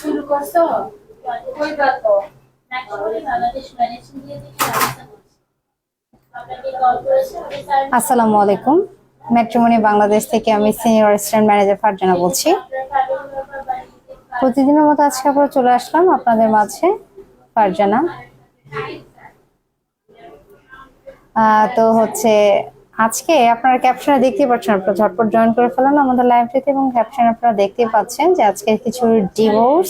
শুরু করছো কইবা তো বাংলাদেশ ম্যানেজিং দিয়ে আসসালামু আলাইকুম। ম্যাট্রিমনি বাংলাদেশ থেকে আমি সিনিয়র অ্যাসিস্ট্যান্ট ম্যানেজার ফারজানা বলছি। প্রতিদিনের মতো আজকে আবার চলে আসলাম আপনাদের মাঝে, ফারজানা। তো হচ্ছে আজকে আপনারা ক্যাপশনে দেখতে পাচ্ছেন, আপনারা ঝটপট জয়েন করে ফেলেন আমাদের লাইভটিতে, এবং ক্যাপশনে আপনারা দেখতে পাচ্ছেন যে আজকে কিছু ডিভোর্স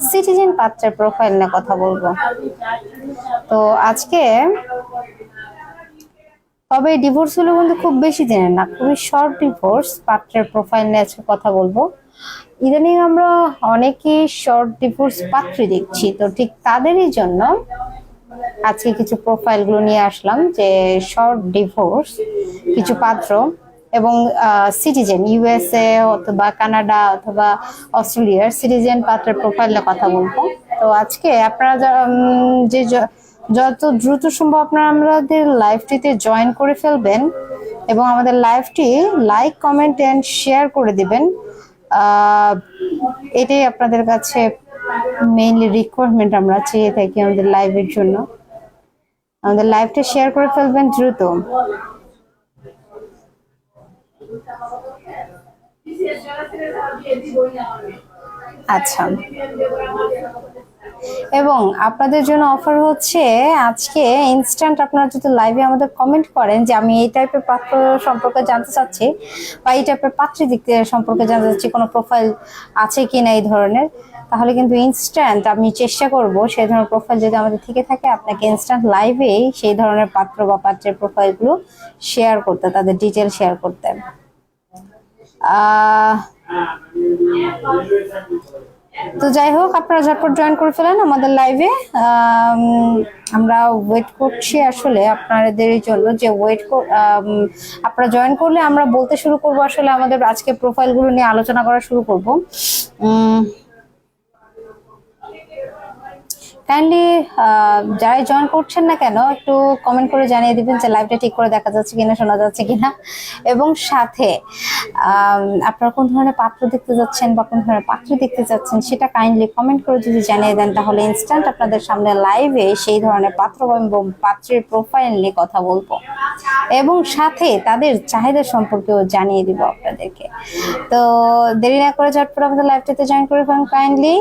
সিটিজেন পাত্রের প্রোফাইল নিয়ে কথা বলবো। তো আজকে তবে ডিভোর্স হলো কিন্তু খুব বেশি দিনের না, খুবই শর্ট ডিভোর্স পাত্রের প্রোফাইল নিয়ে আজকে কথা বলবো। ইদানিং আমরা অনেকেই শর্ট ডিভোর্স পাত্রী দেখছি, তো ঠিক তাদেরই জন্য আজকে কিছু প্রোফাইলগুলো নিয়ে আসলাম যে শর্ট ডিভোর্স কিছু পাত্র এবং সিটিজেন ইউএসএ অথবা কানাডা অথবা অস্ট্রেলিয়ার সিটিজেন পাত্রের প্রোফাইল নিয়ে কথা বলবো। তো আজকে আপনারা যে যত দ্রুত সম্ভব আপনারা আমাদের লাইভটিতে জয়েন করে ফেলবেন এবং আমাদের লাইভটি লাইক কমেন্ট এন্ড শেয়ার করে দিবেন। এটাই আপনাদের কাছে মেইনলি রিকোয়ারমেন্ট আমরা চেয়ে থাকি আমাদের লাইভের জন্য। আমাদের লাইভটা শেয়ার করে ফেলবেন দ্রুত। আচ্ছা, এবং আপনাদের জন্য অফার হচ্ছে আজকে ইনস্ট্যান্ট আপনারা যদি লাইভে আমাদের কমেন্ট করেন যে আমি এই টাইপের পাত্র সম্পর্কে জানতে চাচ্ছি বা এই টাইপের পাত্রী দিক সম্পর্কে জানতে চাচ্ছি, কোনো প্রোফাইল আছে কিনা এই ধরনের, তাহলে কিন্তু ইনস্ট্যান্ট আমি চেষ্টা করব সেই ধরনের প্রোফাইল যদি আমাদের থেকে থাকে আপনাকে ইনস্ট্যান্ট লাইভেই সেই ধরনের পাত্র বা পাত্রের প্রোফাইলগুলো শেয়ার করতে, তাদের ডিটেল শেয়ার করতে। তো যাই হোক, আপনারা ঝটপট জয়েন করে ফেলেন আমাদের লাইভে। আমরা ওয়েট করছি আসলে আপনাদের জন্য যে আপনারা জয়েন করলে আমরা বলতে শুরু করব, আসলে আমাদের আজকে প্রোফাইলগুলো নিয়ে আলোচনা করা শুরু করব। কাইন্ডলি যারা জয়েন করছেন না কেন একটু কমেন্ট করে জানিয়ে দিবেন যে লাইভটা ঠিক করে দেখা যাচ্ছে কিনা, শোনা যাচ্ছে কিনা, এবং সাথে আপনারা কোন ধরনের পাত্র দেখতে যাচ্ছেন বা কোন ধরনের পাত্র দেখতে যাচ্ছেন সেটা কাইন্ডলি কমেন্ট করে যদি জানিয়ে দেন তাহলে ইনস্ট্যান্ট আপনাদের সামনে লাইভে সেই ধরনের পাত্র এবং পাত্রের প্রোফাইল নিয়ে কথা বলবো এবং সাথে তাদের চাহিদা সম্পর্কেও জানিয়ে দিব আপনাদেরকে। তো দেরি না করে ঝটপট আমাদের লাইভটাতে জয়েন করে ফেলুন কাইন্ডলি।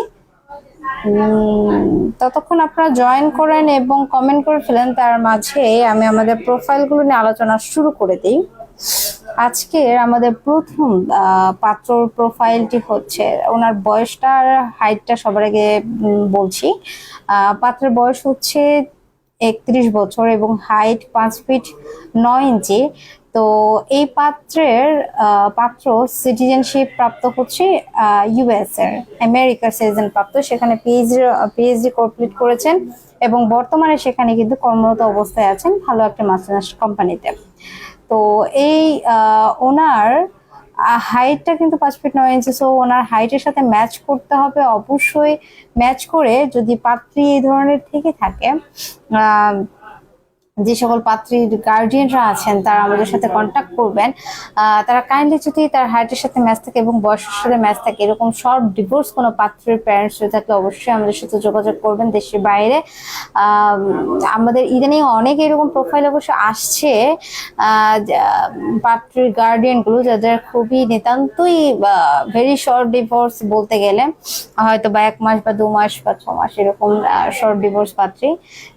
ততক্ষণ আপনারা জয়েন করেন এবং কমেন্ট করে ফেলেন, তার মাঝে আমি আমাদের প্রোফাইলগুলো নিয়ে আলোচনা শুরু করে দিই। আজকের আমাদের প্রথম পাত্রর প্রোফাইলটি হচ্ছে, ওনার বয়সটা আর হাইটটা সবার আগে বলছি। পাত্রের বয়স হচ্ছে 31 বছর এবং হাইট 5 ফিট 9 ইঞ্চি। তো এই পাত্র সিটিজেনশিপ প্রাপ্ত হচ্ছে ইউএস এর, আমেরিকার সিটিজেন প্রাপ্ত, সেখানে পিএইচডি কমপ্লিট করেছেন এবং বর্তমানে সেখানে কিন্তু কর্মরত অবস্থায় আছেন ভালো একটা মাল্টিন্যাশনাল কোম্পানিতে। তো এই ওনার হাইটটা কিন্তু 5 ফিট 9 ইঞ্চি, সো ওনার হাইটের সাথে ম্যাচ করতে হবে অবশ্যই। ম্যাচ করে যদি পাত্রী এই ধরনের থেকে থাকে, যে সকল পাত্রীর গার্ডিয়ানরা আছেন তারা আমাদের সাথে কন্ট্যাক্ট করবেন। তারা কাইন্ডলি যদি তার হাইটের সাথে ম্যাচ থাকে এবং বয়সের সাথে ম্যাচ থাকে, এরকম শর্ট ডিভোর্স কোনো পাত্রের প্যারেন্টস হয়ে থাকলে অবশ্যই আমাদের সাথে যোগাযোগ করবেন দেশের বাইরে। আমাদের ইদানিং অনেক এরকম প্রোফাইল অবশ্য আসছে পাত্রের গার্ডিয়ানগুলো যাদের খুবই নিতান্তই ভেরি শর্ট ডিভোর্স বলতে গেলে, হয়তো বা 1 মাস বা 2 মাস বা 6 মাস এরকম শর্ট ডিভোর্স পাত্রী।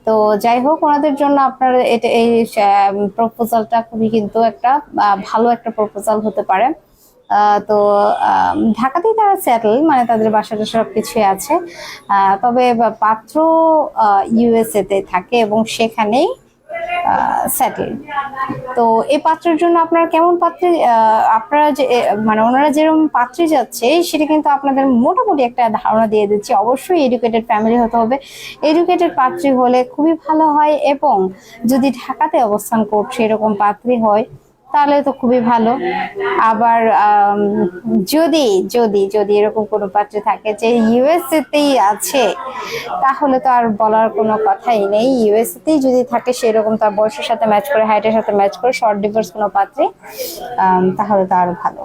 তো যাই হোক, ওনাদের জন্য আপনার এই প্রপোজালটা খুবই কিন্তু একটা ভালো একটা প্রপোজাল হতে পারে। তো ঢাকাতেই তারা সেটেল, মানে তাদের বাসাটা সবকিছুই আছে, তবে পাত্র ইউএসএ তে থাকে এবং সেখানেই সেটেল। তো এই পাত্রের জন্য আপনারা কেমন পাত্রী, আপনারা যে মানে ওনারা যেরকম পাত্রী যাচ্ছে সেটা কিন্তু আপনাদের মোটামুটি একটা ধারণা দিয়ে দিচ্ছি। অবশ্যই এডুকেটেড ফ্যামিলি হতে হবে, এডুকেটেড পাত্রী হলে খুবই ভালো হয়, এবং যদি ঢাকাতে অবস্থান করছে এরকম পাত্রী হয় তাহলে তো খুবই ভালো। আবার যদি যদি যদি এরকম কোনো পাত্রী থাকে যে ইউএসএ তেই আছে, তাহলে তো আর বলার কোনো কথাই নেই। ইউএসএ তেই যদি থাকে সেরকম তার বয়সের সাথে ম্যাচ করে, হাইটের সাথে ম্যাচ করে শর্ট ডিভোর্স কোনো পাত্রী, তাহলে তো আরো ভালো।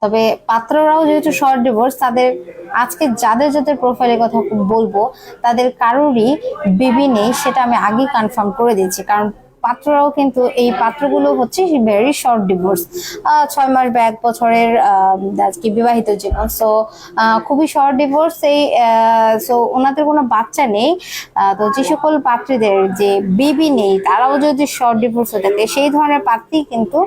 তবে পাত্ররাও যেহেতু শর্ট ডিভোর্স, তাদের আজকে যাদের যাদের প্রোফাইলের কথা বলবো তাদের কারোরই বেবি নেই, সেটা আমি আগেই কনফার্ম করে দিচ্ছি। কারণ পাত্ররাও কিন্তু, এই পাত্রগুলো হচ্ছে ভেরি শর্ট ডিভোর্স, 6 মাস বা 1 বছরের কি বিবাহিত জীবন। সো খুবই শর্ট ডিভোর্স। এই সো ওনাদের কোনো বাচ্চা নেই। তো যে সকল পাত্রীদের যে বেবি নেই তারাও যদি শর্ট ডিভোর্স হয়ে থাকে, সেই ধরনের পাত্রী কিন্তু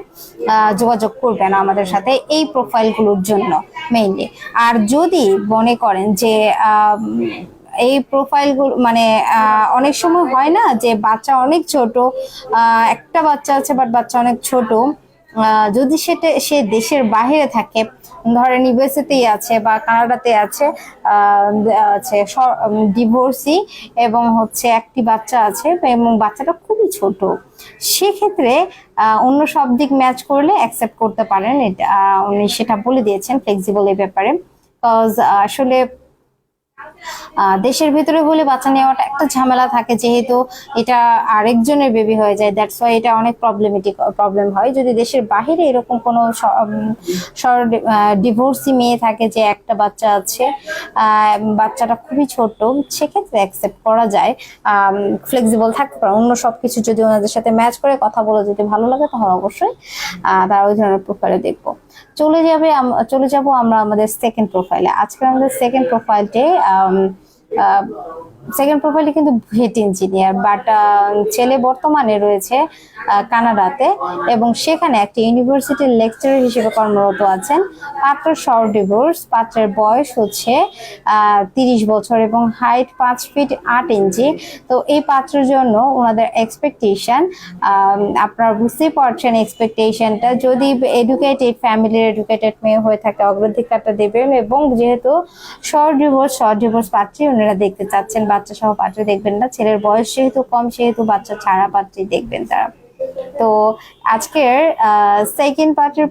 যোগাযোগ করবেন আমাদের সাথে এই প্রোফাইলগুলোর জন্য মেইনলি। আর যদি মনে করেন যে এই প্রোফাইলগুলো মানে অনেক সময় হয় না যে বাচ্চা অনেক ছোট, একটা বাচ্চা আছে বাট বাচ্চা অনেক ছোট, যদি সেটা সে দেশের বাইরে থাকে, ধরেন ইউএসএতেই আছে বা কানাডাতে আছে, ডিভোর্সি এবং হচ্ছে একটি বাচ্চা আছে এবং বাচ্চাটা খুবই ছোট, সেক্ষেত্রে অন্য সব দিক ম্যাচ করলে অ্যাকসেপ্ট করতে পারেন। এটা উনি সেটা বলে দিয়েছেন ফ্লেক্সিবল এই ব্যাপারে। কজ আসলে দেশের ভিতরে হলে বাচ্চা নেওয়াটা একটা ঝামেলা থাকে, যেহেতু এটা আরেকজনের বেবি হয়ে যায়, দ্যাটস ওয়াই এটা অনেক প্রবলেম হয়। যদি দেশের বাহিরে এরকম কোনো ডিভোর্সি মেয়ে থাকে যে একটা বাচ্চা আছে, বাচ্চাটা খুবই ছোট, সেক্ষেত্রে অ্যাকসেপ্ট করা যায়, ফ্লেক্সিবল থাকতে পারে। অন্য সবকিছু যদি ওনাদের সাথে ম্যাচ করে কথা বলে যদি ভালো লাগে তাহলে অবশ্যই তারা ওই ধরনের প্রোফাইলে দেখবো। চলে যাব আমরা আমাদের সেকেন্ড প্রোফাইলে। আজকে আমাদের সেকেন্ড প্রোফাইলে কিন্তু ভেট ইঞ্জিনিয়ার, বাট ছেলে বর্তমানে রয়েছে কানাডাতে এবং সেখানে একটি ইউনিভার্সিটির লেকচারার হিসেবে কর্মরত আছেন। পাত্র শর্ট ডিভোর্স, পাত্রের বয়স হচ্ছে 30 বছর এবং হাইট 5 ফিট 8 ইঞ্চি। তো এই পাত্রের জন্য ওনাদের এক্সপেকটেশন, আপনারা বুঝতেই পারছেন এক্সপেকটেশনটা, যদি ফ্যামিলির এডুকেটেড মেয়ে হয়ে থাকে অগ্রাধিকারটা দেবেন, এবং যেহেতু শর্ট ডিভোর্স পাত্রী ওনারা দেখতে চাচ্ছেন, বাচ্চা সহ পাত্রী দেখবেন না। ছেলের বয়স যেহেতু কম সেহেতু বাচ্চা ছাড়া পাত্রী দেখবেন তারা। তো আজকের সেকেন্ড পার্টের